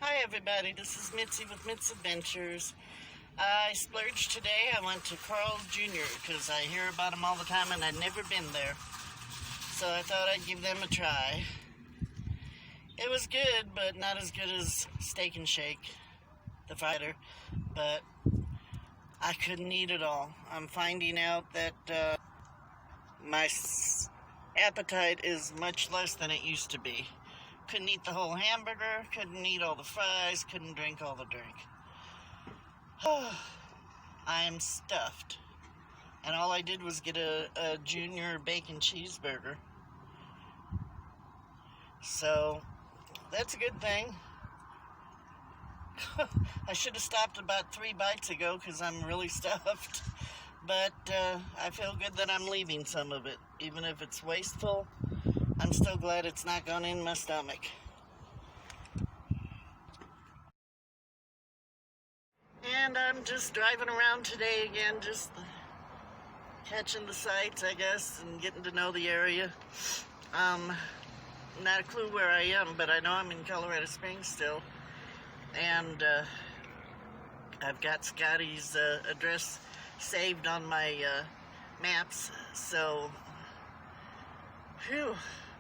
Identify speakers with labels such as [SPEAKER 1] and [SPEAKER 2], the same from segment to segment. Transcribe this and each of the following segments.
[SPEAKER 1] Hi everybody, this is Mitzi with Mitz Adventures. I splurged today. I went to Carl's Jr. because I hear about them all the time and I'd never been there. So I thought I'd give them a try. It was good, but not as good as Steak and Shake, the fighter. But I couldn't eat it all. I'm finding out that my appetite is much less than it used to be. Couldn't eat the whole hamburger, couldn't eat all the fries, couldn't drink all the drink. I'm stuffed. And all I did was get a junior bacon cheeseburger. So, that's a good thing. I should have stopped about 3 bites ago because I'm really stuffed. But I feel good that I'm leaving some of it. Even if it's wasteful, I'm still glad it's not gone in my stomach. And I'm just driving around today again, just catching the sights, I guess, and getting to know the area. Not a clue where I am, but I know I'm in Colorado Springs still. And I've got Scotty's address saved on my maps, so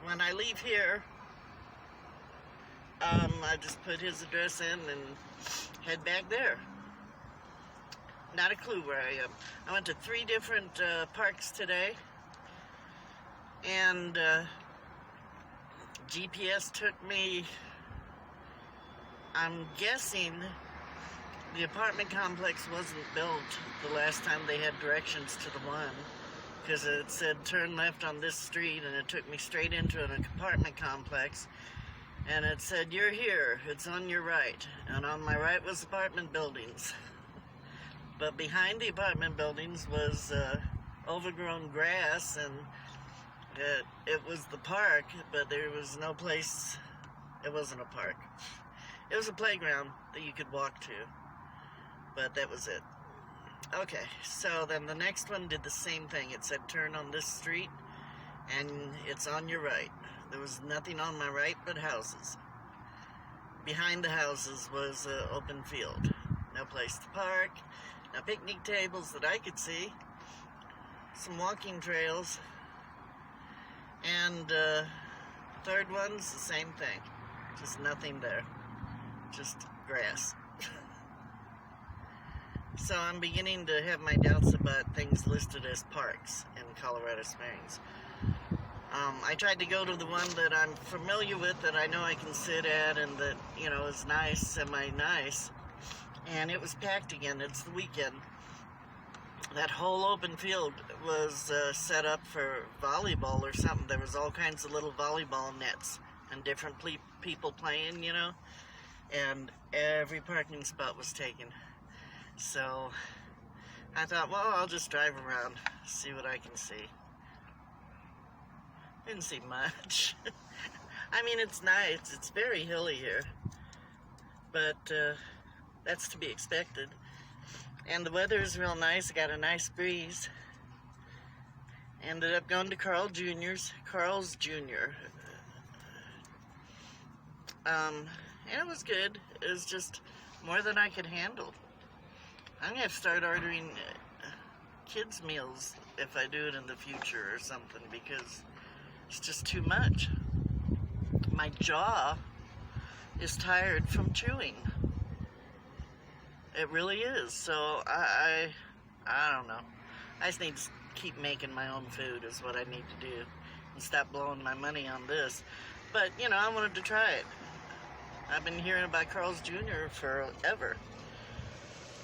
[SPEAKER 1] when I leave here, I just put his address in and head back there. Not a clue where I am. I went to 3 different parks today, and GPS took me, I'm guessing the apartment complex wasn't built the last time they had directions to the one, because it said turn left on this street, and it took me straight into an apartment complex, and it said you're here, it's on your right, and on my right was apartment buildings. But behind the apartment buildings was overgrown grass, and it was the park, but there was no place. It wasn't a park. It was a playground that you could walk to, but that was it. Okay, so then the next one did the same thing. It said turn on this street, and it's on your right. There was nothing on my right but houses. Behind the houses was an open field. No place to park, no picnic tables that I could see, some walking trails, and third one's the same thing. Just nothing there. Just grass. So I'm beginning to have my doubts about things listed as parks in Colorado Springs. I tried to go to the one that I'm familiar with, that I know I can sit at, and that, is nice, semi-nice. And it was packed again. It's the weekend. That whole open field was set up for volleyball or something. There was all kinds of little volleyball nets and different people playing, and every parking spot was taken. So I thought, well, I'll just drive around, see what I can see. Didn't see much. I mean, it's nice. It's very hilly here, but that's to be expected. And the weather is real nice. Got a nice breeze. Ended up going to Carl's Jr. And it was good. It was just more than I could handle. I'm going to have to start ordering kids' meals if I do it in the future or something, because it's just too much. My jaw is tired from chewing. It really is. So I don't know. I just need to keep making my own food is what I need to do, and stop blowing my money on this. But, I wanted to try it. I've been hearing about Carl's Jr. forever.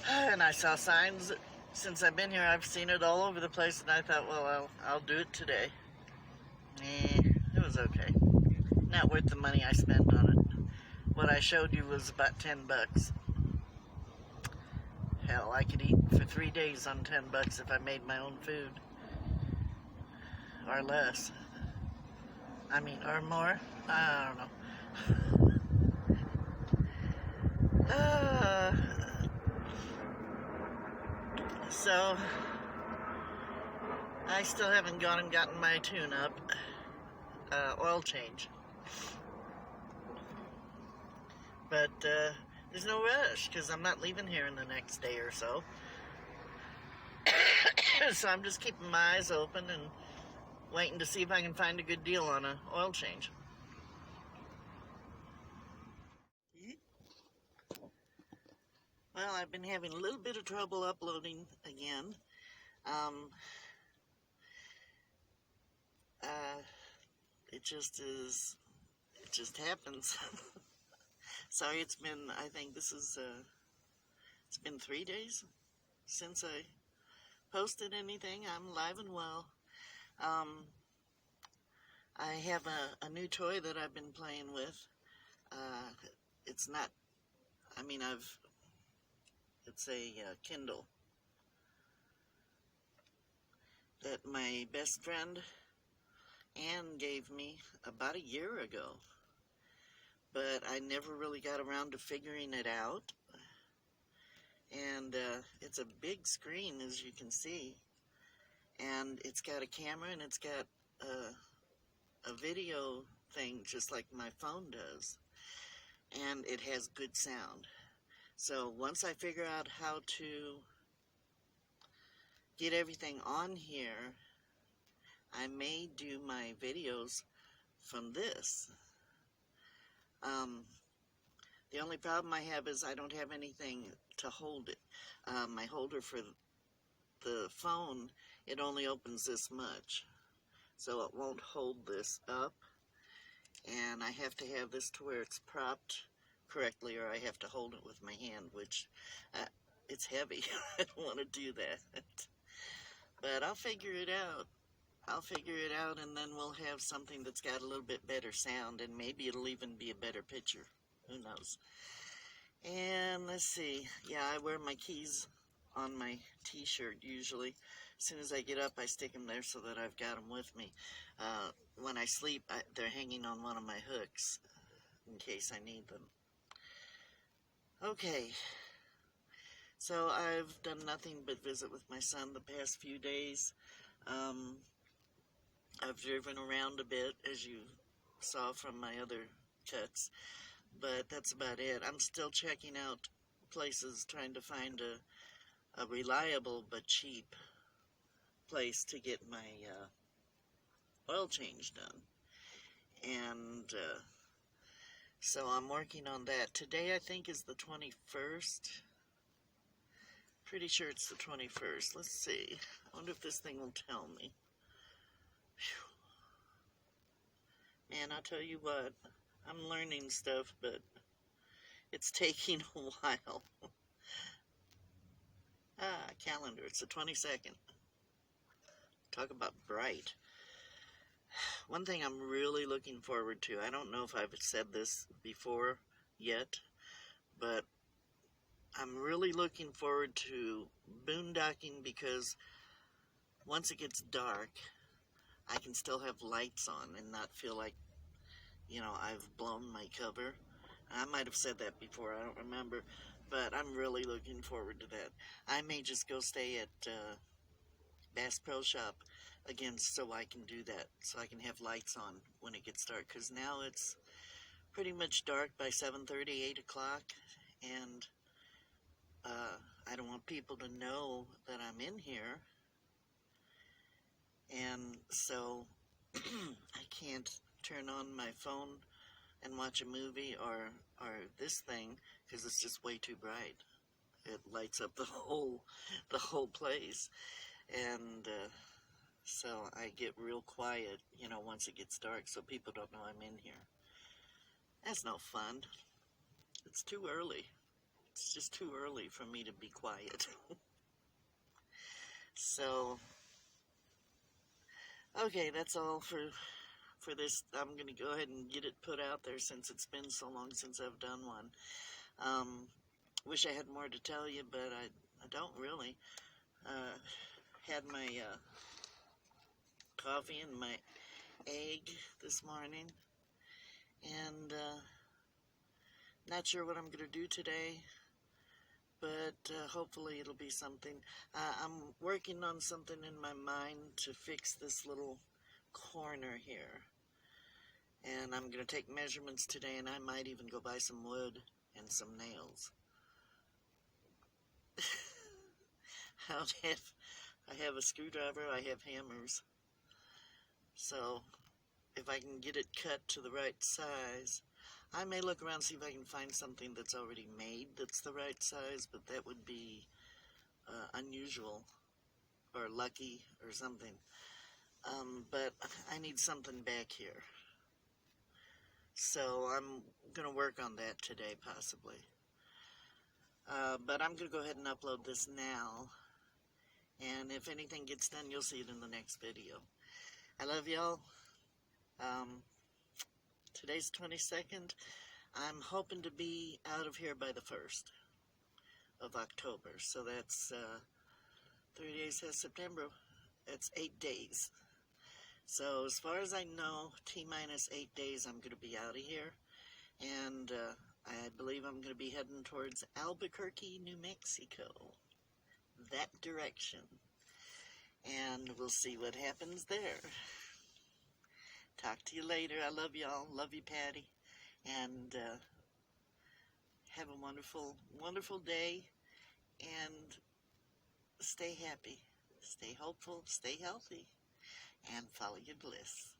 [SPEAKER 1] And I saw signs. Since I've been here, I've seen it all over the place, and I thought, well, I'll do it today. It was okay. Not worth the money I spent on it. What I showed you was about $10. Hell, I could eat for 3 days on $10 if I made my own food. Or less. Or more. I don't know. So, I still haven't gone and gotten my tune-up. Oil change. But there's no rush because I'm not leaving here in the next day or so. So I'm just keeping my eyes open and waiting to see if I can find a good deal on an oil change. Well, I've been having a little bit of trouble uploading again. It just happens. Sorry, I think it's been 3 days since I posted anything. I'm alive and well. I have a new toy that I've been playing with. It's not, I mean, it's a Kindle that my best friend Anne gave me about a year ago. But I never really got around to figuring it out. And it's a big screen, as you can see. And it's got a camera and it's got a video thing just like my phone does. And it has good sound. So once I figure out how to get everything on here, I may do my videos from this. The only problem I have is I don't have anything to hold it. My holder for the phone, it only opens this much. So it won't hold this up. And I have to have this to where it's propped correctly, or I have to hold it with my hand, which it's heavy. I don't want to do that. But I'll figure it out. And then we'll have something that's got a little bit better sound, and maybe it'll even be a better picture. Who knows? And let's see. Yeah, I wear my keys on my t-shirt usually. As soon as I get up, I stick them there so that I've got them with me. When I sleep, they're hanging on one of my hooks in case I need them. Okay. So I've done nothing but visit with my son the past few days. I've driven around a bit, as you saw from my other cuts, but that's about it. I'm still checking out places, trying to find a reliable but cheap place to get my oil change done. And so I'm working on that. Today I think is the 21st. Pretty sure it's the 21st. Let's see. I wonder if this thing will tell me. Man, I'll tell you what, I'm learning stuff, but it's taking a while. Calendar, it's the 22nd. Talk about bright. One thing I'm really looking forward to, I don't know if I've said this before yet, but I'm really looking forward to boondocking, because once it gets dark, I can still have lights on and not feel like, you know, I've blown my cover. I might have said that before, I don't remember, but I'm really looking forward to that. I may just go stay at Bass Pro Shop again so I can do that, so I can have lights on when it gets dark, because now it's pretty much dark by 7:30, 8 o'clock, and I don't want people to know that I'm in here. And so I can't turn on my phone and watch a movie or this thing, because it's just way too bright. It lights up the whole place. And so I get real quiet, you know, once it gets dark, so people don't know I'm in here. That's no fun. It's too early. It's just too early for me to be quiet. So okay, that's all for this. I'm going to go ahead and get it put out there since it's been so long since I've done one. Wish I had more to tell you, but I don't really. Had my coffee and my egg this morning, and not sure what I'm going to do today, but hopefully it'll be something. I'm working on something in my mind to fix this little corner here, and I'm going to take measurements today, and I might even go buy some wood and some nails. I have a screwdriver, I have hammers. So if I can get it cut to the right size, I may look around and see if I can find something that's already made that's the right size, but that would be unusual or lucky or something. But I need something back here. So I'm going to work on that today, possibly. But I'm going to go ahead and upload this now. And if anything gets done, you'll see it in the next video. I love y'all. Today's 22nd. I'm hoping to be out of here by the 1st of October. So that's 3 days, that's September. That's 8 days. So as far as I know, T-minus 8 days, I'm going to be out of here. And I believe I'm going to be heading towards Albuquerque, New Mexico. That direction. And we'll see what happens there. Talk to you later. I love y'all. Love you, Patty. And have a wonderful, wonderful day. And stay happy. Stay hopeful. Stay healthy. And follow your bliss.